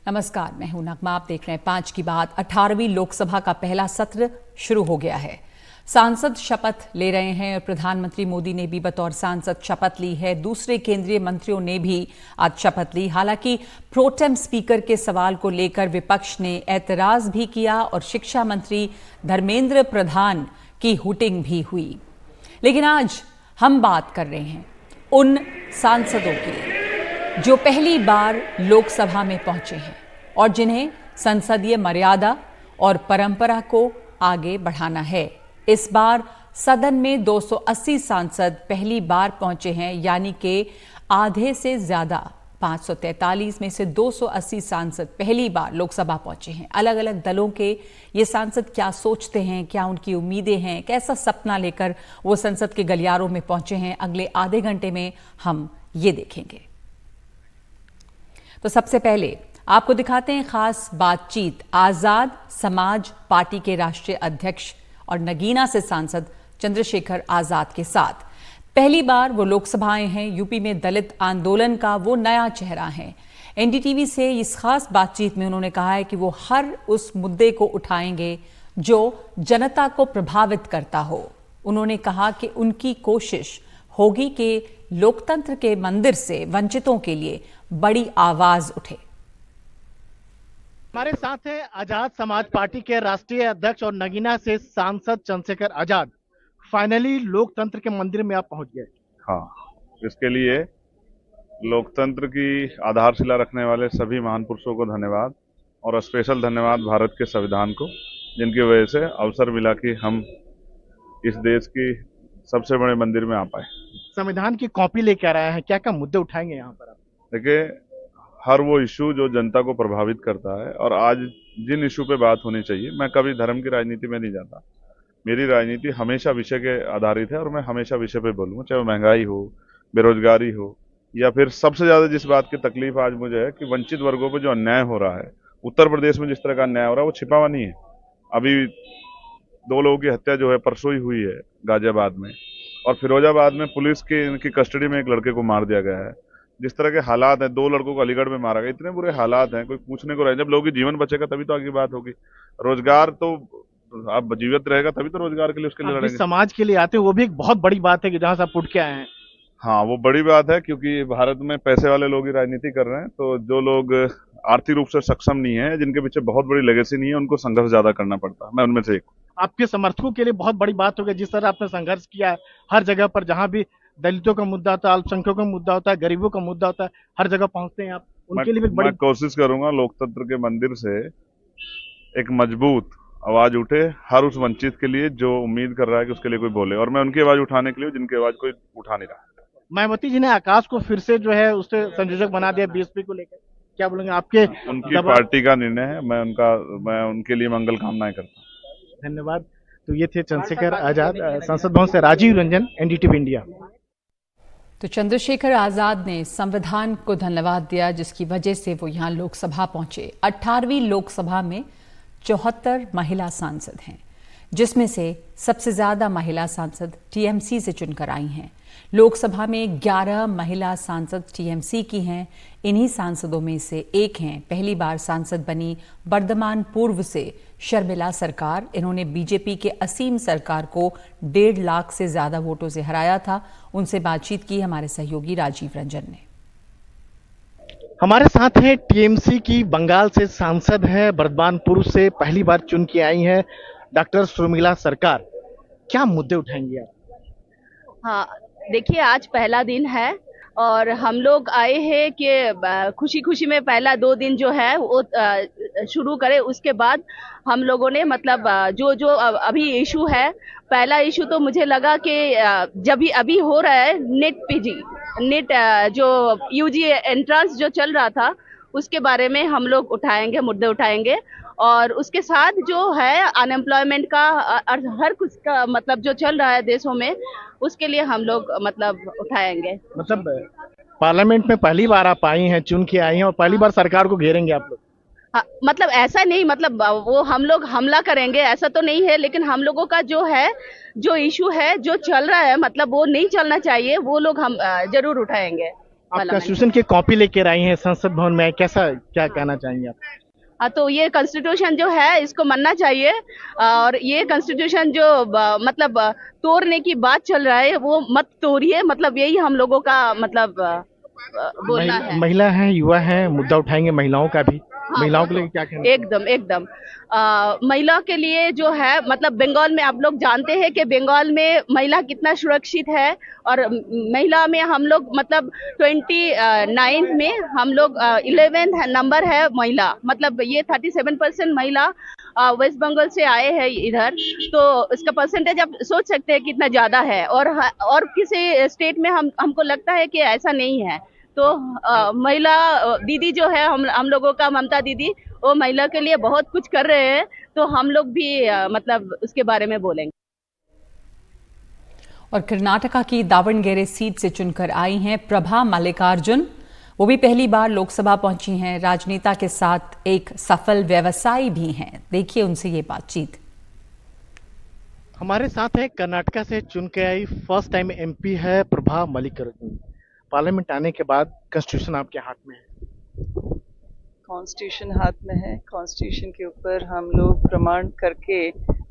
नमस्कार, मैं हूं नगमा। आप देख रहे हैं 5 की बात। 18वीं लोकसभा का पहला सत्र शुरू हो गया है। सांसद शपथ ले रहे हैं और प्रधानमंत्री मोदी ने भी बतौर सांसद शपथ ली है। दूसरे केंद्रीय मंत्रियों ने भी आज शपथ ली। हालांकि प्रोटेम स्पीकर के सवाल को लेकर विपक्ष ने ऐतराज भी किया और शिक्षा मंत्री धर्मेंद्र प्रधान की हुटिंग भी हुई। लेकिन आज हम बात कर रहे हैं उन सांसदों की जो पहली बार लोकसभा में पहुंचे हैं और जिन्हें संसदीय मर्यादा और परंपरा को आगे बढ़ाना है। इस बार सदन में 280 सांसद पहली बार पहुंचे हैं, यानी कि आधे से ज्यादा 543 में से 280 सांसद पहली बार लोकसभा पहुंचे हैं। अलग अलग दलों के ये सांसद क्या सोचते हैं, क्या उनकी उम्मीदें हैं, कैसा सपना लेकर वो संसद के गलियारों में पहुंचे हैं, अगले आधे घंटे में हम ये देखेंगे। तो सबसे पहले आपको दिखाते हैं खास बातचीत आजाद समाज पार्टी के राष्ट्रीय अध्यक्ष और नगीना से सांसद चंद्रशेखर आजाद के साथ। पहली बार वो लोकसभा आए हैं। यूपी में दलित आंदोलन का वो नया चेहरा है। एनडीटीवी से इस खास बातचीत में उन्होंने कहा है कि वो हर उस मुद्दे को उठाएंगे जो जनता को प्रभावित करता हो। उन्होंने कहा कि उनकी कोशिश होगी कि लोकतंत्र के मंदिर से वंचितों के लिए बड़ी आवाज उठे। हमारे साथ है आजाद समाज पार्टी के राष्ट्रीय अध्यक्ष और नगीना से सांसद चंद्रशेखर आजाद। फाइनली लोकतंत्र के मंदिर में आप पहुंच गए। हाँ, इसके लिए लोकतंत्र की आधारशिला रखने वाले सभी महान पुरुषों को धन्यवाद और स्पेशल धन्यवाद भारत के संविधान को, जिनकी वजह से अवसर मिला कि हम इस देश की सबसे बड़े मंदिर में आ पाए। संविधान की कॉपी लेकर आ रहे हैं, क्या क्या मुद्दे उठाएंगे यहाँ पर आप? देखिए, हर वो इशू जो जनता को प्रभावित करता है और आज जिन इशू पे बात होनी चाहिए, मैं कभी धर्म की राजनीति में नहीं जाता। मेरी राजनीति हमेशा विषय के आधारित है और मैं हमेशा विषय पे बोलूँगा, चाहे वो महंगाई हो, बेरोजगारी हो, या फिर सबसे ज्यादा जिस बात की तकलीफ आज मुझे है कि वंचित वर्गों पर जो अन्याय हो रहा है। उत्तर प्रदेश में जिस तरह का अन्याय हो रहा है वो छिपा हुआ नहीं है। अभी 2 लोगों की हत्या जो है परसों ही हुई है गाजियाबाद में, और फिरोजाबाद में पुलिस की इनकी कस्टडी में एक लड़के को मार दिया गया है। जिस तरह के हालात हैं, 2 लड़कों को अलीगढ़ में मारा गया, इतने बुरे हालात हैं, कोई पूछने को रहे। जब लोगों की जीवन बचेगा तभी तो आगे बात होगी। रोजगार तो आप जीवित रहेगा तभी तो रोजगार के लिए उसके लिए लड़ेंगे। समाज के लिए आते हैं, वो भी एक बहुत बड़ी बात है कि जहां से आप उठ के आए हैं। हाँ, वो बड़ी बात है क्योंकि भारत में पैसे वाले लोग ही राजनीति कर रहे हैं। तो जो लोग आर्थिक रूप से सक्षम नहीं है, जिनके पीछे बहुत बड़ी लेगेसी नहीं है, उनको संघर्ष ज्यादा करना पड़ता है। मैं उनमें से एक। आपके समर्थकों के लिए बहुत बड़ी बात होगी जिस तरह आपने संघर्ष किया है। हर जगह पर जहां भी दलितों का मुद्दा होता है, अल्पसंख्यकों का मुद्दा होता है, गरीबों का मुद्दा होता है, हर जगह पहुंचते हैं आप। उनके लिए भी बड़ी कोशिश करूंगा लोकतंत्र के मंदिर से एक मजबूत आवाज उठे हर उस वंचित के लिए जो उम्मीद कर रहा है कि उसके लिए कोई बोले, और मैं उनकी आवाज उठाने के लिए जिनकी आवाज कोई उठा नहीं रहा। मायावती जी ने आकाश को फिर से जो है उससे संयोजक बना दिया बीएसपी को लेकर, क्या बोलेंगे? आपके उनकी पार्टी का निर्णय है, मैं उनके लिए मंगल कामनाएं करता हूँ। धन्यवाद। तो ये थे चंद्रशेखर आजाद, संसद भवन से राजीव रंजन, एनडीटीवी इंडिया। तो चंद्रशेखर आजाद ने संविधान को धन्यवाद दिया जिसकी वजह से वो यहाँ लोकसभा पहुंचे। 18वीं लोकसभा में 74 महिला सांसद हैं, जिसमें से सबसे ज्यादा महिला सांसद टीएमसी से चुनकर आई हैं। लोकसभा में 11 महिला सांसद टीएमसी की हैं। इन्हीं सांसदों में से एक हैं पहली बार सांसद बनी बर्धमान पूर्व से शर्मिला सरकार। इन्होंने बीजेपी के असीम सरकार को 1.5 लाख से ज्यादा वोटों से हराया था। उनसे बातचीत की हमारे सहयोगी राजीव रंजन ने। हमारे साथ हैं टीएमसी की बंगाल से सांसद है, बर्धमान पूर्व से पहली बार चुन के आई हैं, डॉक्टर शर्मिला सरकार। क्या मुद्दे उठाएंगे आप? हाँ, देखिए, आज पहला दिन है और हम लोग आए हैं कि खुशी खुशी में पहला 2 दिन जो है वो शुरू करें। उसके बाद हम लोगों ने मतलब जो अभी इशू है, पहला इशू तो मुझे लगा कि जब अभी हो रहा है नेट जो यूजी एंट्रेंस जो चल रहा था उसके बारे में हम लोग मुद्दे उठाएंगे। और उसके साथ जो है अनएम्प्लॉयमेंट का और हर कुछ का मतलब जो चल रहा है देशों में, उसके लिए हम लोग मतलब उठाएंगे। मतलब पार्लियामेंट में पहली बार आप आई हैं, चुन के आई हैं और पहली बार सरकार को घेरेंगे आप लोग? हाँ, मतलब ऐसा नहीं, मतलब वो हम लोग हमला करेंगे ऐसा तो नहीं है, लेकिन हम लोगों का जो है जो इशू है जो चल रहा है मतलब वो नहीं चलना चाहिए, वो लोग हम जरूर उठाएंगे। पार्लियामेंट। कॉन्स्टिट्यूशन की कॉपी लेकर आई हैं संसद भवन में, कैसा क्या कहना चाहेंगे आप? हाँ, तो ये कॉन्स्टिट्यूशन जो है इसको मानना चाहिए, और ये कॉन्स्टिट्यूशन जो मतलब तोड़ने की बात चल रहा है वो मत तोड़िए, मतलब यही हम लोगों का मतलब बोलना है। महिला हैं, युवा हैं, मुद्दा उठाएंगे महिलाओं का भी। हाँ, महिलाओं वो के लिए तो क्या कहना? एकदम एकदम महिला के लिए जो है, मतलब बंगाल में आप लोग जानते हैं कि बंगाल में महिला कितना सुरक्षित है, और महिला में हम लोग मतलब 29 में हम लोग 11th नंबर है महिला, मतलब ये 37% महिला वेस्ट बंगाल से आए हैं इधर, तो इसका परसेंटेज आप सोच सकते हैं कितना ज्यादा है, और किसी स्टेट में हमको लगता है कि ऐसा नहीं है। तो महिला दीदी जो है हम लोगों का ममता दीदी, वो महिला के लिए बहुत कुछ कर रहे हैं, तो हम लोग भी मतलब उसके बारे में बोलेंगे। और कर्नाटका की दावणगेरे सीट से चुनकर आई हैं प्रभा मल्लिकार्जुन। वो भी पहली बार लोकसभा पहुंची हैं। राजनेता के साथ एक सफल व्यवसायी भी हैं। देखिए उनसे ये बातचीत। हमारे साथ है कर्नाटका से चुन के आई फर्स्ट टाइम एमपी है प्रभा मल्लिकार्जुन। पार्लियामेंट आने के बाद कॉन्स्टिट्यूशन आपके हाथ में है। कॉन्स्टिट्यूशन हाथ में है। कॉन्स्टिट्यूशन के ऊपर हम लोग प्रमाण करके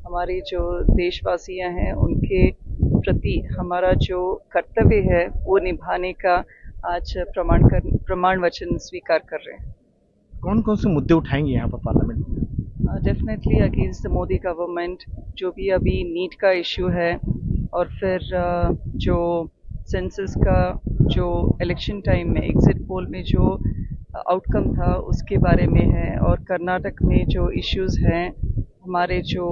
हमारी जो देशवासियां हैं उनके प्रति हमारा जो कर्तव्य है वो निभाने का आज प्रमाण वचन स्वीकार कर रहे हैं। कौन कौन से मुद्दे उठाएंगे यहाँ पर पार्लियामेंट में? Definitely against the Modi government, जो भी अभी नीट का इश्यू है, और फिर जो सेंसस का जो इलेक्शन टाइम में एग्जिट पोल में जो आउटकम था उसके बारे में है, और कर्नाटक में जो इश्यूज़ हैं, हमारे जो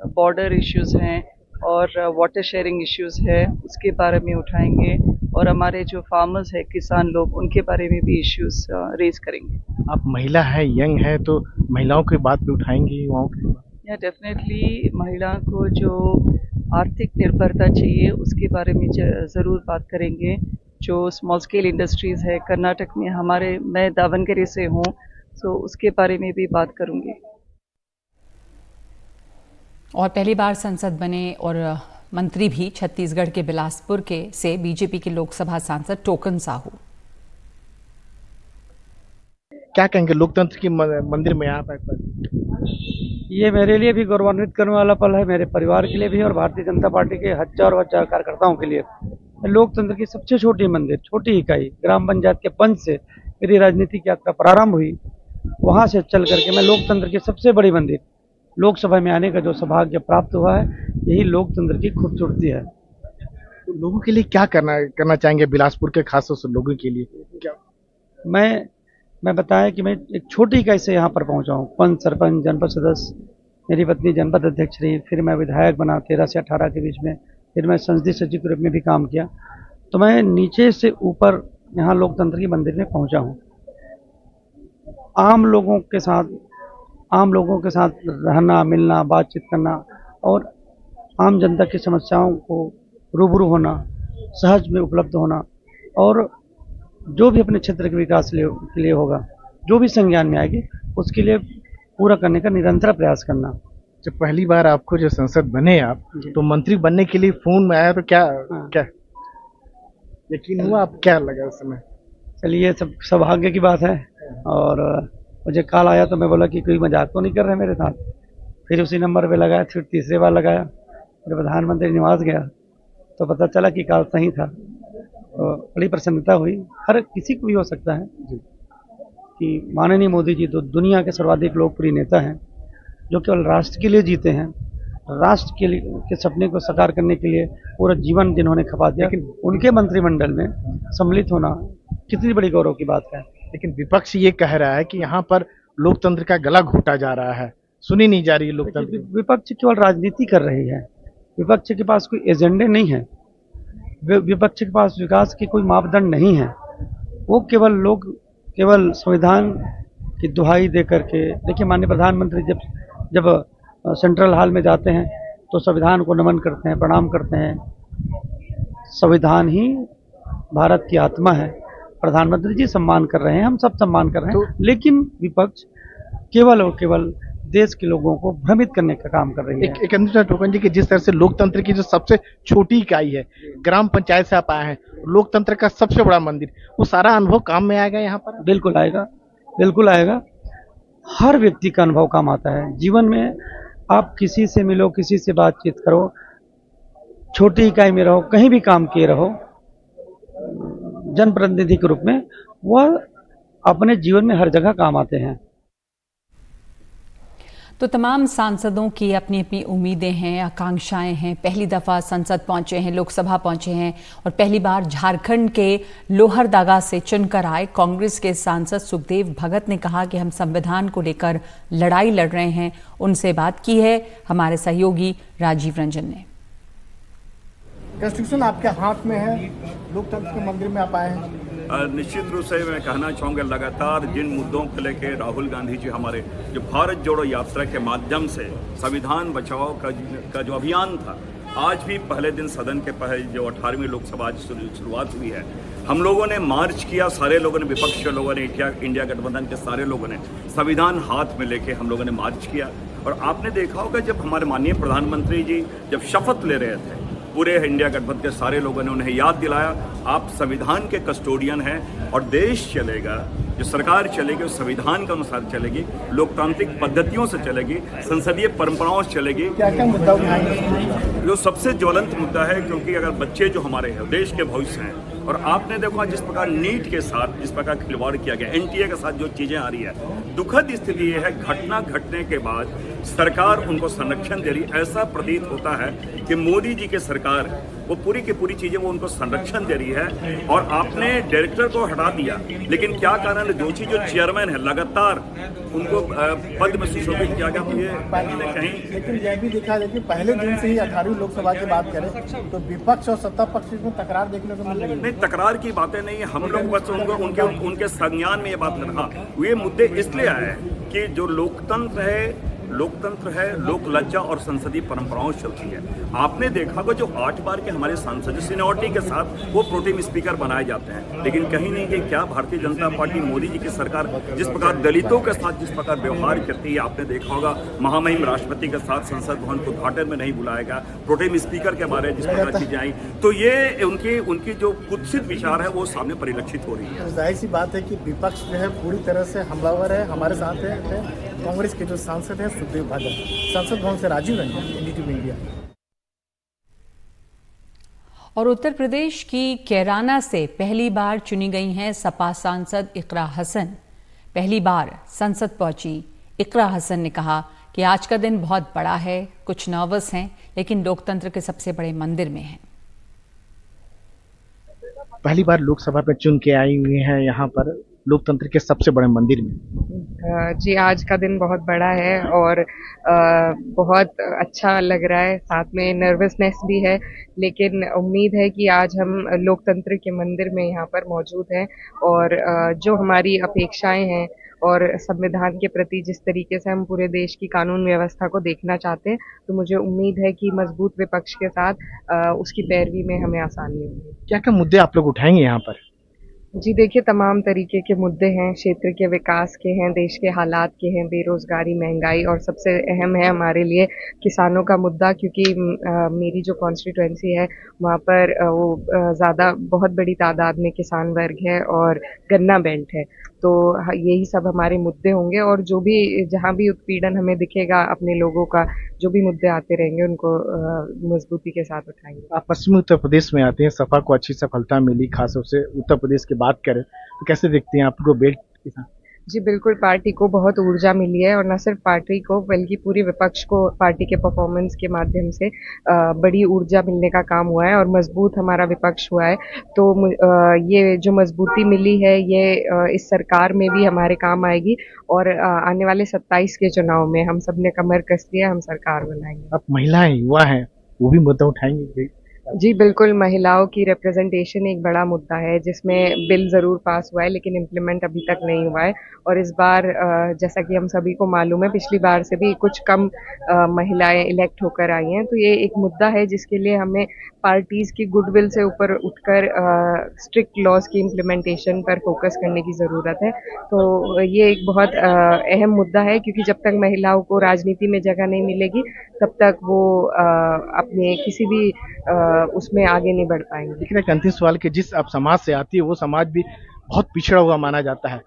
बॉर्डर इश्यूज़ हैं और वाटर शेयरिंग इश्यूज़ है उसके बारे में उठाएंगे, और हमारे जो फार्मर्स है, किसान लोग, उनके बारे में भी इश्यूज़ रेज करेंगे। आप महिला है, यंग है, तो महिलाओं की बात भी उठाएंगे, युवाओं की? या डेफिनेटली महिलाओं को जो आर्थिक निर्भरता चाहिए उसके बारे में ज़रूर बात करेंगे। जो स्मॉल स्केल इंडस्ट्रीज़ है कर्नाटक में हमारे, मैं दावणगेरे से हूँ, तो उसके बारे में भी बात करूँगी। और पहली बार संसद बने और मंत्री भी छत्तीसगढ़ के बिलासपुर के से बीजेपी के लोकसभा सांसद टोकन साहू। क्या कहेंगे लोकतंत्र की मंदिर में आप? ये मेरे लिए भी गौरवान्वित करने वाला पल है, मेरे परिवार के लिए भी और भारतीय जनता पार्टी के हजारों कार्यकर्ताओं के लिए। लोकतंत्र की सबसे छोटी मंदिर, छोटी इकाई ग्राम पंचायत के पंच से मेरी राजनीतिक यात्रा प्रारंभ हुई। वहां से चल करके मैं लोकतंत्र की सबसे बड़ी मंदिर लोकसभा में आने का जो सौभाग्य प्राप्त हुआ है, यही लोकतंत्र की खूबसूरती है। तो लोगों के लिए क्या करना चाहेंगे, बिलासपुर के खास तौर से लोगों के लिए क्या? मैं बताया कि मैं एक छोटी इकाई से यहाँ पर पहुँचा हूँ। पंच, सरपंच, जनपद सदस्य, मेरी पत्नी जनपद अध्यक्ष रही, फिर मैं विधायक बना 13 से 18 के बीच में, फिर मैं संसदीय सचिव के रूप में भी काम किया। तो मैं नीचे से ऊपर यहाँ लोकतंत्र की मंदिर में पहुँचा हूँ। आम लोगों के साथ रहना, मिलना, बातचीत करना और आम जनता की समस्याओं को रूबरू होना, सहज में उपलब्ध होना, और जो भी अपने क्षेत्र के विकास के लिए होगा, जो भी संज्ञान में आएगी, उसके लिए पूरा करने का निरंतर प्रयास करना। जब पहली बार आपको जो संसद बने आप, तो मंत्री बनने के लिए फोन में आया तो क्या यकीन हुआ? आप क्या लगा उस समय? चलिए, सब सौभाग्य की बात है। और मुझे कॉल आया तो मैं बोला कि कोई मजाक तो नहीं कर रहे मेरे साथ। फिर उसी नंबर पे लगाया, फिर तीसरे बार लगाया, फिर प्रधानमंत्री निवास गया तो पता चला कि कॉल सही था। तो बड़ी प्रसन्नता हुई। हर किसी को भी हो सकता है कि माननीय मोदी जी तो दुनिया के सर्वाधिक लोकप्रिय नेता हैं, जो केवल राष्ट्र के लिए जीते हैं, राष्ट्र के सपने को साकार करने के लिए पूरा जीवन जिन्होंने खपा दिया, लेकिन उनके मंत्रिमंडल में सम्मिलित होना कितनी बड़ी गौरव की बात है। लेकिन विपक्ष ये कह रहा है कि यहाँ पर लोकतंत्र का गला घोटा जा रहा है, सुनी नहीं जा रही है लोकतंत्र। विपक्ष केवल राजनीति कर रही है। विपक्ष के पास कोई एजेंडे नहीं है, विपक्ष के पास विकास के कोई मापदंड नहीं है। वो केवल संविधान की दुहाई दे करके, देखिए माननीय प्रधानमंत्री जब सेंट्रल हॉल में जाते हैं तो संविधान को नमन करते हैं, प्रणाम करते हैं। संविधान ही भारत की आत्मा है। प्रधानमंत्री जी सम्मान कर रहे हैं, हम सब सम्मान कर रहे हैं, लेकिन विपक्ष केवल और केवल देश के लोगों को भ्रमित करने का काम कर रही है। एक अंतिम टोकन जी, कि जिस तरह से लोकतंत्र की जो सबसे छोटी इकाई है, ग्राम पंचायत से आप आए हैं, लोकतंत्र का सबसे बड़ा मंदिर, वो सारा अनुभव काम में आएगा यहाँ पर? बिल्कुल आएगा, बिल्कुल आएगा। हर व्यक्ति का अनुभव काम आता है जीवन में। आप किसी से मिलो, किसी से बातचीत करो, छोटी इकाई में रहो, कहीं भी काम किए रहो, जनप्रतिनिधि के रूप में वह अपने जीवन में हर जगह काम आते हैं। तो तमाम सांसदों की अपनी अपनी उम्मीदें हैं, आकांक्षाएं हैं। पहली दफा संसद पहुंचे हैं, लोकसभा पहुंचे हैं और पहली बार झारखंड के लोहरदगा से चुनकर आए कांग्रेस के सांसद सुखदेव भगत ने कहा कि हम संविधान को लेकर लड़ाई लड़ रहे हैं। उनसे बात की है हमारे सहयोगी राजीव रंजन ने। कॉन्स्टिट्यूशन आपके हाथ में है, लोकतंत्र के मंदिर में आप आए हैं। निश्चित रूप से मैं कहना चाहूँगा, लगातार जिन मुद्दों को लेकर राहुल गांधी जी हमारे जो भारत जोड़ो यात्रा के माध्यम से संविधान बचाओ का जो अभियान था, आज भी पहले दिन सदन के पहले जो 18वीं लोकसभा शुरुआत हुई है, हम लोगों ने मार्च किया, सारे लोगों ने, विपक्ष के लोगों ने, इंडिया गठबंधन के सारे लोगों ने संविधान हाथ में लेके हम लोगों ने मार्च किया। और आपने देखा होगा जब हमारे माननीय प्रधानमंत्री जी जब शपथ ले रहे थे, पूरे इंडिया गठबंधन के सारे लोगों ने उन्हें याद दिलाया, आप संविधान के कस्टोडियन हैं और देश चलेगा, जो सरकार चलेगी उस संविधान के अनुसार चलेगी, लोकतांत्रिक पद्धतियों से चलेगी, संसदीय परंपराओं से चलेगी। क्या क्या मुद्दा उठाएंगे? जो सबसे ज्वलंत मुद्दा है, क्योंकि अगर बच्चे जो हमारे हैं देश के भविष्य हैं, और आपने देखा जिस प्रकार नीट के साथ जिस प्रकार खिलवाड़ किया गया, एनटीए के साथ जो चीजें आ रही है, दुखद स्थिति ये है, घटना घटने के बाद सरकार उनको संरक्षण दे रही, ऐसा प्रतीत होता है कि मोदी जी की सरकार वो पूरी की पूरी चीजें वो उनको संरक्षण दे रही है। और आपने डायरेक्टर को हटा दिया, लेकिन क्या कारण है, जोशी जो चेयरमैन है लगातार उनको पद में सुशोभित किया गया, मुझे कहीं। लेकिन यह भी दिखा है कि पहले दिन से ही 18वीं लोकसभा की बात करें तो विपक्ष और सत्ता पक्ष में तकरार देखने को मिल रही है। नहीं, तकरार की बातें नहीं है, हम लोग बस उनके संज्ञान में ये बात रखा। ये मुद्दे इसलिए आए कि जो लोकतंत्र है, लोक लज्जा और संसदीय परंपराओं चलती है। आपने देखा कि जो 8 बार के हमारे सांसद सीनियरिटी के साथ वो प्रोटेम स्पीकर बनाए जाते हैं, लेकिन कहीं नहीं कि क्या भारतीय जनता पार्टी मोदी जी की सरकार जिस प्रकार दलितों के साथ जिस प्रकार व्यवहार करती है, आपने देखा होगा महामहिम राष्ट्रपति के साथ संसद भवन को उद्घाटन में नहीं बुलाएगा, प्रोटेम स्पीकर के बारे में जिस प्रकार चीजें आई, तो ये उनकी जो कुत्सित विचार है वो सामने परिलक्षित हो रही है। जाहिर सी बात है कि विपक्ष जो है पूरी तरह से हमलावर है। हमारे साथ है कांग्रेस के जो सांसद है सुखदेव भगत, संसद भवन से राजीव रंजन, एनडीटीवी इंडिया। और उत्तर प्रदेश की कैराना से पहली बार चुनी गई हैं सपा सांसद इकरा हसन। पहली बार संसद पहुंची इकरा हसन ने कहा कि आज का दिन बहुत बड़ा है, कुछ नर्वस हैं, लेकिन लोकतंत्र के सबसे बड़े मंदिर में हैं। पहली बार लोकसभा पे चुन के आई हुई हैं यहाँ पर लोकतंत्र के सबसे बड़े मंदिर में। जी, आज का दिन बहुत बड़ा है और बहुत अच्छा लग रहा है, साथ में नर्वसनेस भी है, लेकिन उम्मीद है कि आज हम लोकतंत्र के मंदिर में यहाँ पर मौजूद हैं और जो हमारी अपेक्षाएं हैं और संविधान के प्रति जिस तरीके से हम पूरे देश की कानून व्यवस्था को देखना चाहते हैं, तो मुझे उम्मीद है कि मजबूत विपक्ष के साथ उसकी पैरवी में हमें आसानी होगी। क्या क्या मुद्दे आप लोग उठाएंगे यहाँ पर? जी देखिए, तमाम तरीके के मुद्दे हैं, क्षेत्र के विकास के हैं, देश के हालात के हैं, बेरोजगारी, महंगाई और सबसे अहम है हमारे लिए किसानों का मुद्दा, क्योंकि मेरी जो कॉन्स्टिट्यूएंसी है वहाँ पर ज़्यादा बहुत बड़ी तादाद में किसान वर्ग है और गन्ना बेल्ट है, तो यही सब हमारे मुद्दे होंगे और जो भी जहाँ भी उत्पीड़न हमें दिखेगा अपने लोगों का, जो भी मुद्दे आते रहेंगे उनको मजबूती के साथ उठाएंगे। आप पश्चिमी उत्तर प्रदेश में आते हैं, सपा को अच्छी सफलता मिली, खासतौर से उत्तर प्रदेश की बात करें तो कैसे देखते हैं आपको बेल्ट के साथ? जी बिल्कुल, पार्टी को बहुत ऊर्जा मिली है और न सिर्फ पार्टी को बल्कि पूरी विपक्ष को पार्टी के परफॉर्मेंस के माध्यम से बड़ी ऊर्जा मिलने का काम हुआ है और मजबूत हमारा विपक्ष हुआ है। तो ये जो मजबूती मिली है ये इस सरकार में भी हमारे काम आएगी और आने वाले 27 के चुनाव में हम सब ने कमर कस लिया, हम सरकार बनाएंगे। आप महिलाएं, युवा हैं, वो भी मुद्दा उठाएंगे? जी बिल्कुल, महिलाओं की रिप्रेजेंटेशन एक बड़ा मुद्दा है जिसमें बिल ज़रूर पास हुआ है लेकिन इम्प्लीमेंट अभी तक नहीं हुआ है और इस बार जैसा कि हम सभी को मालूम है पिछली बार से भी कुछ कम महिलाएं इलेक्ट होकर आई हैं, तो ये एक मुद्दा है जिसके लिए हमें पार्टीज़ की गुडविल से ऊपर उठकर स्ट्रिक्ट लॉज़ की इम्प्लीमेंटेशन पर फोकस करने की ज़रूरत है। तो ये एक बहुत अहम मुद्दा है क्योंकि जब तक महिलाओं को राजनीति में जगह नहीं मिलेगी तब तक वो अपने किसी भी उसमें आगे नहीं बढ़ पाएंगे। लेकिन एक अंतिम सवाल कि जिस आप समाज से आती है वो समाज भी बहुत पिछड़ा हुआ माना जाता है।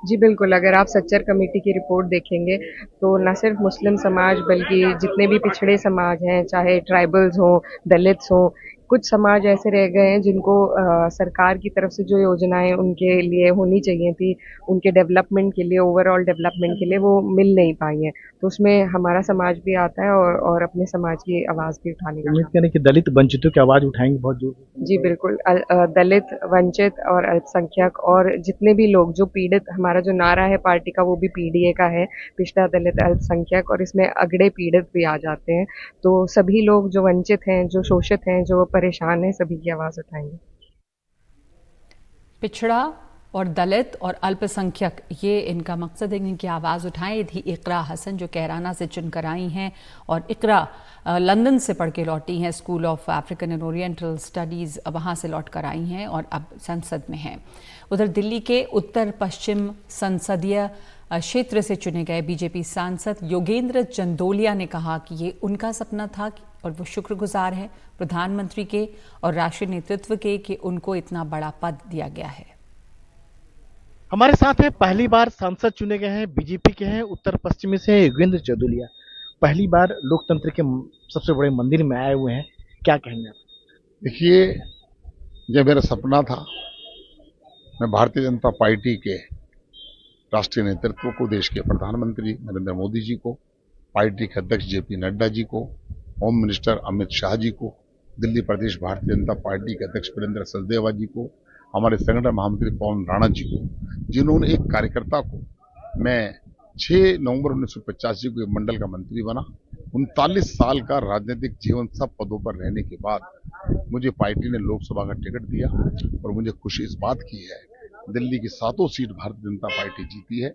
जी बिल्कुल, अगर आप सच्चर कमेटी की रिपोर्ट देखेंगे तो न सिर्फ मुस्लिम समाज बल्कि जितने भी पिछड़े समाज हैं, चाहे ट्राइबल्स हों, दलित्स हों, कुछ समाज ऐसे रह गए हैं जिनको सरकार की तरफ से जो योजनाएं उनके लिए होनी चाहिए थी, उनके डेवलपमेंट के लिए, ओवरऑल डेवलपमेंट के लिए वो मिल नहीं पाई हैं। तो उसमें हमारा समाज भी आता है और अपने समाज की आवाज़ भी उठाने का। उम्मीद करें कि दलित वंचितों की आवाज उठाएंगे बहुत जोर से। जी बिल्कुल, दलित, वंचित और अल्पसंख्यक और जितने भी लोग जो पीड़ित, हमारा जो नारा है पार्टी का वो भी पीडीए का है, पिछड़ा, दलित, अल्पसंख्यक, और इसमें अगड़े पीड़ित भी आ जाते हैं। तो सभी लोग जो वंचित हैं, जो शोषित हैं, जो परेशान हैं, सभी की आवाज़ उठाएंगे। पिछड़ा और दलित और अल्पसंख्यक, ये इनका मकसद है, इनकी आवाज़ उठाएं। ये थी इकरा हसन जो कैराना से चुनकर आई हैं और इकरा लंदन से पढ़ के लौटी हैं, school of African and oriental studies वहाँ से लौट कर आई हैं और अब संसद में हैं। उधर दिल्ली के उत्तर पश्चिम संसदीय क्षेत्र से चुने गए बीजेपी सांसद योगेंद्र चंदोलिया ने कहा कि ये उनका सपना था और वो शुक्रगुजार है प्रधानमंत्री के और राष्ट्रीय नेतृत्व के कि उनको इतना बड़ा पद दिया गया है। हमारे साथ है पहली बार सांसद चुने गए हैं, बीजेपी के हैं, उत्तर पश्चिमी से योगेंद्र चंदोलिया। पहली बार लोकतंत्र के सबसे बड़े मंदिर में आए हुए हैं, क्या कहेंगे आप? देखिए, यह मेरा सपना था। मैं भारतीय जनता पार्टी के राष्ट्रीय नेतृत्व को, देश के प्रधानमंत्री नरेंद्र मोदी जी को, पार्टी के अध्यक्ष जेपी नड्डा जी को, होम मिनिस्टर अमित शाह जी को, दिल्ली प्रदेश भारतीय जनता पार्टी के अध्यक्ष वीरेंद्र सचदेवा जी को, हमारे संगठन महामंत्री पवन राणा जी को, जिन्होंने एक कार्यकर्ता को, मैं 6 नवंबर 1985 को मंडल का मंत्री बना। 39 साल का राजनीतिक जीवन सब पदों पर रहने के बाद मुझे पार्टी ने लोकसभा का टिकट दिया और मुझे खुशी इस बात की है, दिल्ली की 7 सीट भारतीय जनता पार्टी जीती है।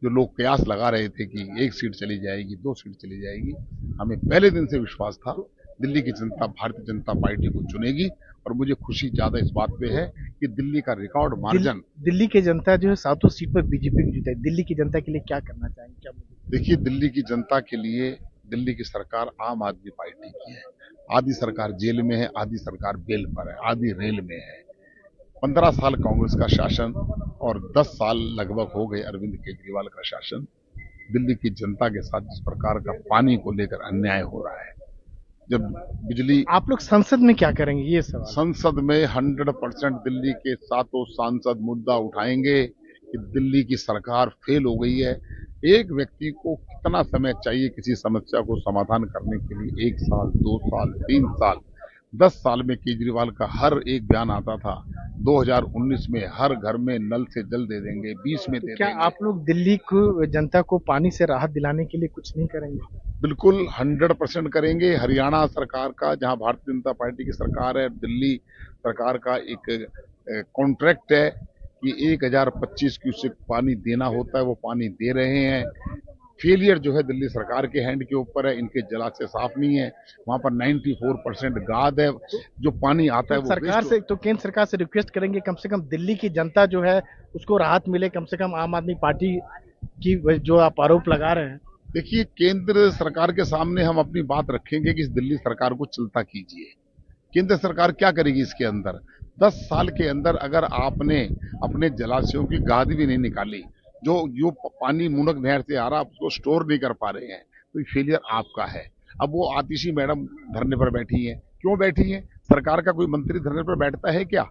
जो लोग कयास लगा रहे थे कि 1 सीट चली जाएगी, 2 सीट चली जाएगी, हमें पहले दिन से विश्वास था दिल्ली की जनता भारतीय जनता पार्टी को चुनेगी और मुझे खुशी ज्यादा इस बात पे है कि दिल्ली का रिकॉर्ड मार्जिन। दिल्ली की जनता जो है 7 सीट पर बीजेपी की जीत है, दिल्ली की जनता के लिए क्या करना चाहेंगे? क्या देखिए, दिल्ली की जनता के लिए दिल्ली की सरकार आम आदमी पार्टी की है। आधी सरकार जेल में है, आधी सरकार बेल पर है, आधी रेल में है। 15 साल कांग्रेस का शासन और 10 साल लगभग हो गए अरविंद केजरीवाल का शासन। दिल्ली की जनता के साथ जिस प्रकार का पानी को लेकर अन्याय हो रहा है, जब बिजली, आप लोग संसद में क्या करेंगे ये सवाल? संसद में 100% दिल्ली के 7 सांसद मुद्दा उठाएंगे कि दिल्ली की सरकार फेल हो गई है। एक व्यक्ति को कितना समय चाहिए किसी समस्या को समाधान करने के लिए? 1 साल, 2 साल, 3 साल, 10 साल में केजरीवाल का हर एक बयान आता था। 2019 में हर घर में नल से जल दे देंगे, 20 में दे क्या देंगे। आप लोग दिल्ली को जनता को पानी से राहत दिलाने के लिए कुछ नहीं करेंगे? बिल्कुल 100% करेंगे। हरियाणा सरकार का, जहां भारतीय जनता पार्टी की सरकार है, दिल्ली सरकार का एक कॉन्ट्रैक्ट है कि 1025 क्यूसेक पानी देना होता है, वो पानी दे रहे हैं। फेलियर जो है दिल्ली सरकार के हैंड के ऊपर है, इनके जलाशय साफ नहीं है, वहां पर 94% गाद है, जो पानी आता है वो सरकार से, तो केंद्र सरकार से रिक्वेस्ट करेंगे कम से कम दिल्ली की जनता जो है उसको राहत मिले, कम से कम आम आदमी पार्टी की जो आप आरोप लगा रहे हैं। देखिए, केंद्र सरकार के सामने हम अपनी बात रखेंगे कि इस दिल्ली सरकार को चलता कीजिए। केंद्र सरकार क्या करेगी इसके अंदर? 10 साल के अंदर अगर आपने अपने जलाशयों की गाद भी नहीं निकाली, जो पानी मुनक नहर से आ रहा, आप उसको स्टोर नहीं कर पा रहे हैं, तो ये फेलियर आपका है। अब वो आतिशी मैडम धरने पर बैठी हैं, क्यों बैठी हैं? सरकार का कोई मंत्री धरने पर बैठता है क्या?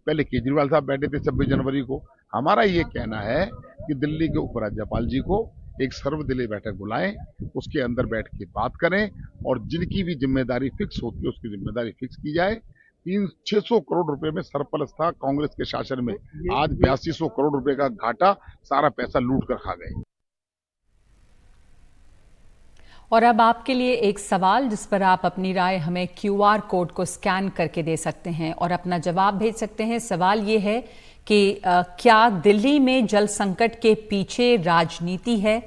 पहले केजरीवाल साहब बैठे थे 26 जनवरी को। हमारा ये कहना है कि दिल्ली के उपराज्यपाल जी को एक सर्वदलीय बैठक बुलाएं, उसके अंदर बैठ के बात करें और जिनकी भी जिम्मेदारी फिक्स होती है उसकी जिम्मेदारी फिक्स की जाए। 600 करोड़ रुपए में सरप्लस था कांग्रेस के शासन में, आज 8200 करोड़ रुपए का घाटा, सारा पैसा लूट कर खा गए। और अब आपके लिए एक सवाल जिस पर आप अपनी राय हमें QR कोड को स्कैन करके दे सकते हैं और अपना जवाब भेज सकते हैं। सवाल ये है कि क्या दिल्ली में जल संकट के पीछे राजनीति है?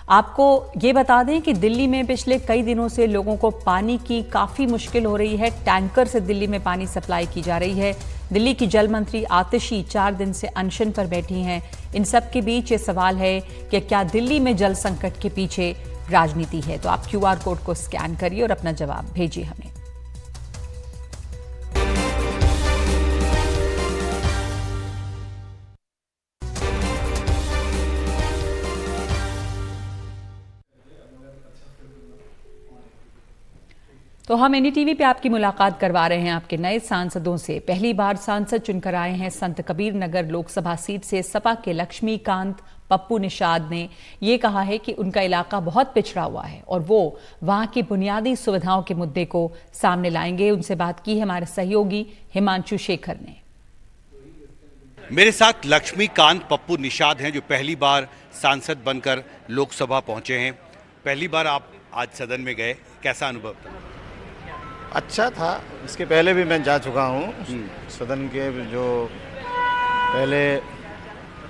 आपको ये बता दें कि दिल्ली में पिछले कई दिनों से लोगों को पानी की काफ़ी मुश्किल हो रही है। टैंकर से दिल्ली में पानी सप्लाई की जा रही है। दिल्ली की जल मंत्री आतिशी 4 दिन से अनशन पर बैठी हैं। इन सब के बीच ये सवाल है कि क्या दिल्ली में जल संकट के पीछे राजनीति है? तो आप QR कोड को स्कैन करिए और अपना जवाब भेजिए हमें। तो हम NDTV पे आपकी मुलाकात करवा रहे हैं आपके नए सांसदों से। पहली बार सांसद चुनकर आए हैं संत कबीर नगर लोकसभा सीट से सपा के लक्ष्मीकांत पप्पू निषाद ने ये कहा है कि उनका इलाका बहुत पिछड़ा हुआ है और वो वहां की बुनियादी सुविधाओं के मुद्दे को सामने लाएंगे। उनसे बात की है हमारे सहयोगी हिमांशु शेखर ने। मेरे साथ लक्ष्मीकांत पप्पू निषाद हैं जो पहली बार सांसद बनकर लोकसभा पहुंचे हैं। पहली बार आप आज सदन में गए, कैसा अनुभव था? अच्छा था। इसके पहले भी मैं जा चुका हूँ सदन के, जो पहले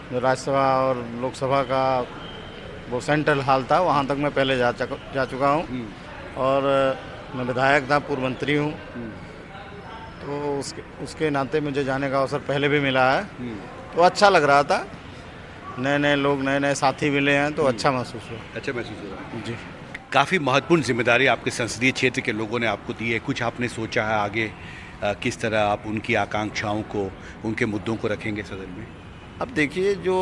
जो राज्यसभा और लोकसभा का वो सेंट्रल हॉल था वहाँ तक मैं पहले जा चुका हूँ और मैं विधायक था, पूर्व मंत्री हूँ, तो उसके नाते मुझे जाने का अवसर पहले भी मिला है। तो अच्छा लग रहा था, नए नए लोग, नए नए साथी मिले हैं, तो अच्छा महसूस हुआ। अच्छा महसूस हुआ जी। काफ़ी महत्वपूर्ण जिम्मेदारी आपके संसदीय क्षेत्र के लोगों ने आपको दी है। कुछ आपने सोचा है आगे किस तरह आप उनकी आकांक्षाओं को, उनके मुद्दों को रखेंगे सदन में? अब देखिए, जो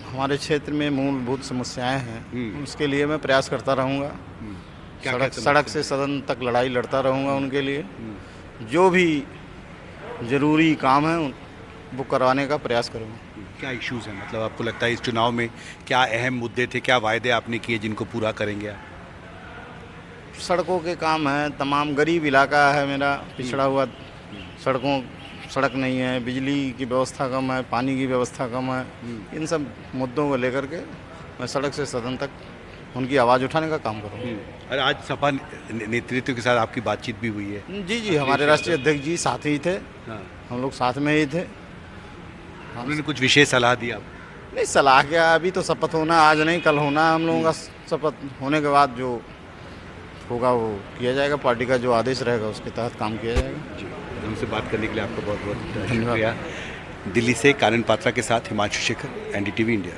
हमारे क्षेत्र में मूलभूत समस्याएं हैं उसके लिए मैं प्रयास करता रहूँगा। सड़क से सदन तक लड़ाई लड़ता रहूँगा उनके लिए। जो भी ज़रूरी काम है वो करवाने का प्रयास करूँगा। क्या इश्यूज़ हैं, मतलब आपको लगता है इस चुनाव में क्या अहम मुद्दे थे, क्या वायदे आपने किए जिनको पूरा करेंगे आप? सड़कों के काम है, तमाम गरीब इलाका है मेरा, पिछड़ा हुआ, सड़क नहीं है, बिजली की व्यवस्था कम है, पानी की व्यवस्था कम है। इन सब मुद्दों को लेकर के मैं सड़क से सदन तक उनकी आवाज़ उठाने का काम करूँगा। और आज सपा नेतृत्व के साथ आपकी बातचीत भी हुई है? जी, हमारे राष्ट्रीय अध्यक्ष जी साथ ही थे। हम लोग साथ में ही थे। उन्होंने कुछ विशेष सलाह दी आप? नहीं, सलाह क्या, अभी तो शपथ होना, आज नहीं कल होना। हम लोगों का शपथ होने के बाद जो होगा वो किया जाएगा, पार्टी का जो आदेश रहेगा उसके तहत काम किया जाएगा। जी, हमसे बात करने के लिए आपका बहुत बहुत शुक्रिया। दिल्ली से कानन पात्रा के साथ हिमांशु शेखर, NDTV इंडिया।